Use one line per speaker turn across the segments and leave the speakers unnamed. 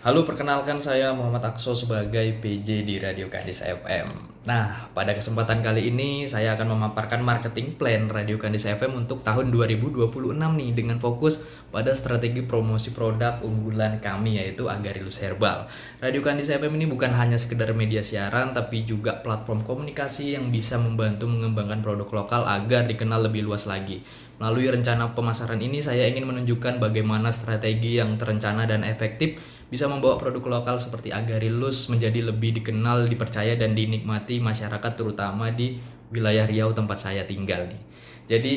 Halo, perkenalkan saya Muhammad Akso sebagai PJ di Radio Kandis FM. Nah, pada kesempatan kali ini saya akan memaparkan marketing plan Radio Kandis FM untuk tahun 2026 nih dengan fokus pada strategi promosi produk unggulan kami yaitu Agarilus Herbal. Radio Kandis FM ini bukan hanya sekedar media siaran tapi juga platform komunikasi yang bisa membantu mengembangkan produk lokal agar dikenal lebih luas lagi. Melalui rencana pemasaran ini saya ingin menunjukkan bagaimana strategi yang terencana dan efektif bisa membawa produk lokal seperti Agarilus menjadi lebih dikenal, dipercaya, dan dinikmati masyarakat terutama di wilayah Riau tempat saya tinggal nih. Jadi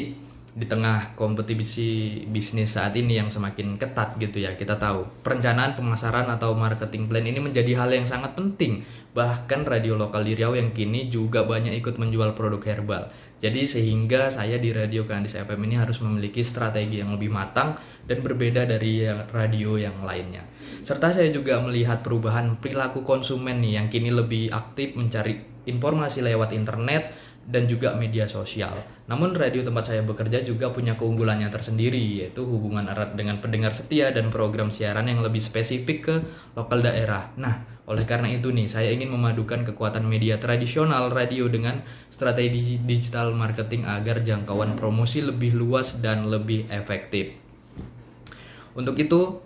di tengah kompetisi bisnis saat ini yang semakin ketat gitu ya, kita tahu perencanaan pemasaran atau marketing plan ini menjadi hal yang sangat penting. Bahkan radio lokal di Riau yang kini juga banyak ikut menjual produk herbal. Jadi sehingga saya di Radio Kandis FM ini harus memiliki strategi yang lebih matang dan berbeda dari radio yang lainnya. Serta saya juga melihat perubahan perilaku konsumen nih yang kini lebih aktif mencari informasi lewat internet dan juga media sosial. Namun radio tempat saya bekerja juga punya keunggulannya tersendiri, yaitu hubungan erat dengan pendengar setia dan program siaran yang lebih spesifik ke lokal daerah. Nah, oleh karena itu nih, saya ingin memadukan kekuatan media tradisional radio dengan strategi digital marketing agar jangkauan promosi lebih luas dan lebih efektif. Untuk itu,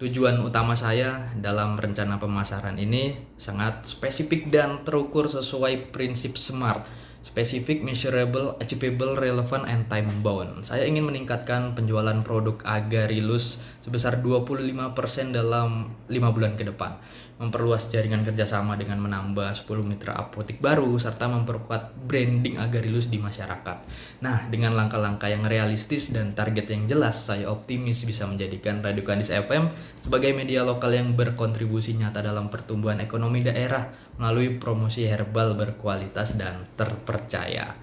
tujuan utama saya dalam rencana pemasaran ini sangat spesifik dan terukur sesuai prinsip SMART. Specific, measurable, achievable, relevant, and time bound. Saya ingin meningkatkan penjualan produk Agarilus sebesar 25% dalam 5 bulan ke depan. Memperluas jaringan kerjasama dengan menambah 10 mitra apotik baru, serta memperkuat branding Agarilus di masyarakat. Nah, dengan langkah-langkah yang realistis dan target yang jelas, saya optimis bisa menjadikan Radio Kandis FM sebagai media lokal yang berkontribusi nyata dalam pertumbuhan ekonomi daerah melalui promosi herbal berkualitas dan terpercaya.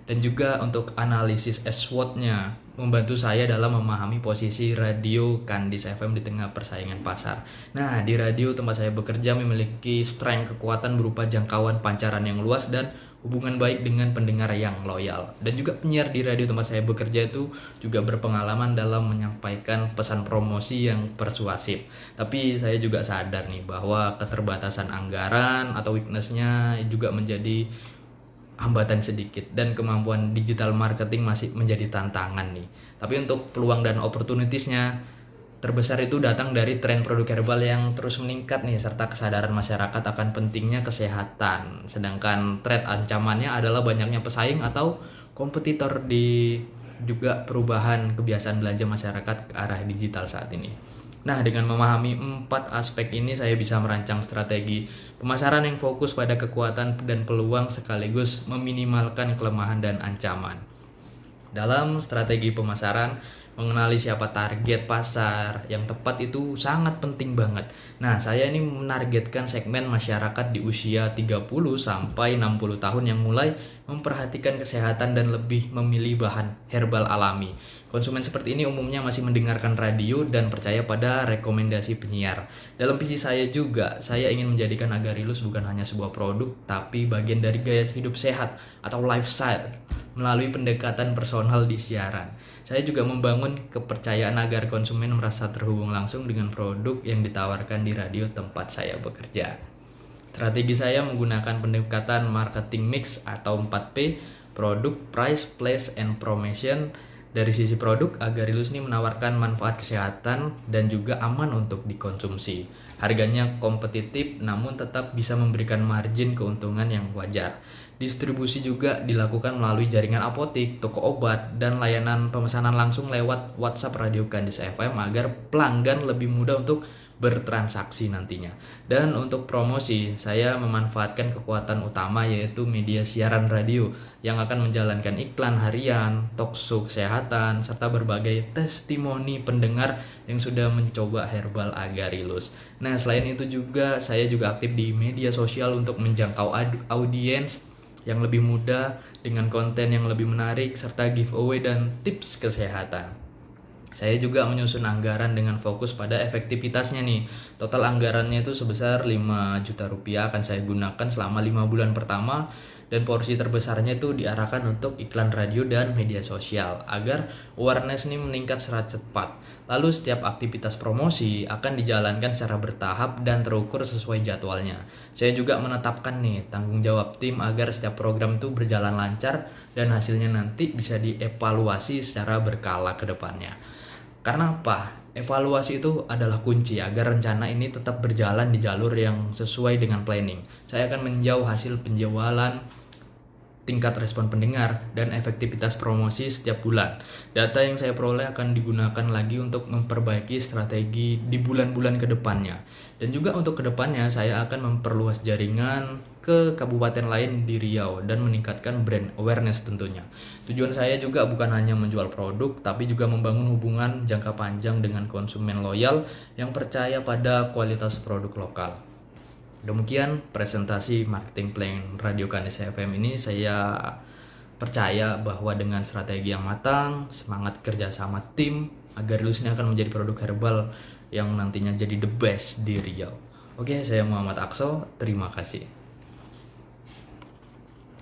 Dan juga untuk analisis SWOT-nya membantu saya dalam memahami posisi Radio Kandis FM di tengah persaingan pasar. Nah, di radio tempat saya bekerja memiliki strength kekuatan berupa jangkauan pancaran yang luas dan hubungan baik dengan pendengar yang loyal. Dan juga penyiar di radio tempat saya bekerja itu juga berpengalaman dalam menyampaikan pesan promosi yang persuasif. Tapi saya juga sadar nih bahwa keterbatasan anggaran atau weakness-nya juga menjadi hambatan sedikit dan kemampuan digital marketing masih menjadi tantangan nih. Tapi untuk peluang dan opportunities-nya terbesar itu datang dari tren produk herbal yang terus meningkat nih serta kesadaran masyarakat akan pentingnya kesehatan. Sedangkan tren ancamannya adalah banyaknya pesaing atau kompetitor di juga perubahan kebiasaan belanja masyarakat ke arah digital saat ini. Nah, dengan memahami 4 aspek ini saya bisa merancang strategi pemasaran yang fokus pada kekuatan dan peluang sekaligus meminimalkan kelemahan dan ancaman. Dalam strategi pemasaran, mengenali siapa target pasar yang tepat itu sangat penting banget. Nah, saya ini menargetkan segmen masyarakat di usia 30 sampai 60 tahun yang mulai memperhatikan kesehatan dan lebih memilih bahan herbal alami. Konsumen seperti ini umumnya masih mendengarkan radio dan percaya pada rekomendasi penyiar. Dalam visi saya juga, saya ingin menjadikan Agarilus bukan hanya sebuah produk, tapi bagian dari gaya hidup sehat atau lifestyle melalui pendekatan personal di siaran. Saya juga membangun kepercayaan agar konsumen merasa terhubung langsung dengan produk yang ditawarkan di radio tempat saya bekerja. Strategi saya menggunakan pendekatan marketing mix atau 4P, produk, price, place, and promotion. Dari sisi produk, Agarilus ini menawarkan manfaat kesehatan dan juga aman untuk dikonsumsi. Harganya kompetitif namun tetap bisa memberikan margin keuntungan yang wajar. Distribusi juga dilakukan melalui jaringan apotik, toko obat, dan layanan pemesanan langsung lewat WhatsApp Radio Kandis FM agar pelanggan lebih mudah untuk bertransaksi nantinya. Dan untuk promosi, saya memanfaatkan kekuatan utama yaitu media siaran radio yang akan menjalankan iklan harian, talkshow kesehatan, serta berbagai testimoni pendengar yang sudah mencoba herbal Agarilus. Nah, selain itu juga saya juga aktif di media sosial untuk menjangkau audiens yang lebih mudah dengan konten yang lebih menarik serta giveaway dan tips kesehatan. Saya juga menyusun anggaran dengan fokus pada efektivitasnya nih. Total anggarannya itu sebesar 5 juta rupiah akan saya gunakan selama 5 bulan pertama dan porsi terbesarnya itu diarahkan untuk iklan radio dan media sosial agar awareness ini meningkat secara cepat. Lalu setiap aktivitas promosi akan dijalankan secara bertahap dan terukur sesuai jadwalnya. Saya juga menetapkan nih tanggung jawab tim agar setiap program itu berjalan lancar dan hasilnya nanti bisa dievaluasi secara berkala ke depannya. Karena apa? Evaluasi itu adalah kunci agar rencana ini tetap berjalan di jalur yang sesuai dengan planning. Saya akan meninjau hasil penjualan, tingkat respon pendengar, dan efektivitas promosi setiap bulan. Data yang saya peroleh akan digunakan lagi untuk memperbaiki strategi di bulan-bulan ke depannya. Dan juga untuk ke depannya saya akan memperluas jaringan ke kabupaten lain di Riau dan meningkatkan brand awareness tentunya. Tujuan saya juga bukan hanya menjual produk, tapi juga membangun hubungan jangka panjang dengan konsumen loyal yang percaya pada kualitas produk lokal. Demikian presentasi marketing plan Radio Kandis FM ini. Saya percaya bahwa dengan strategi yang matang, semangat kerja sama tim, Agarelus ini akan menjadi produk herbal yang nantinya jadi the best di Riau. Oke, saya Muhammad Akso, terima kasih.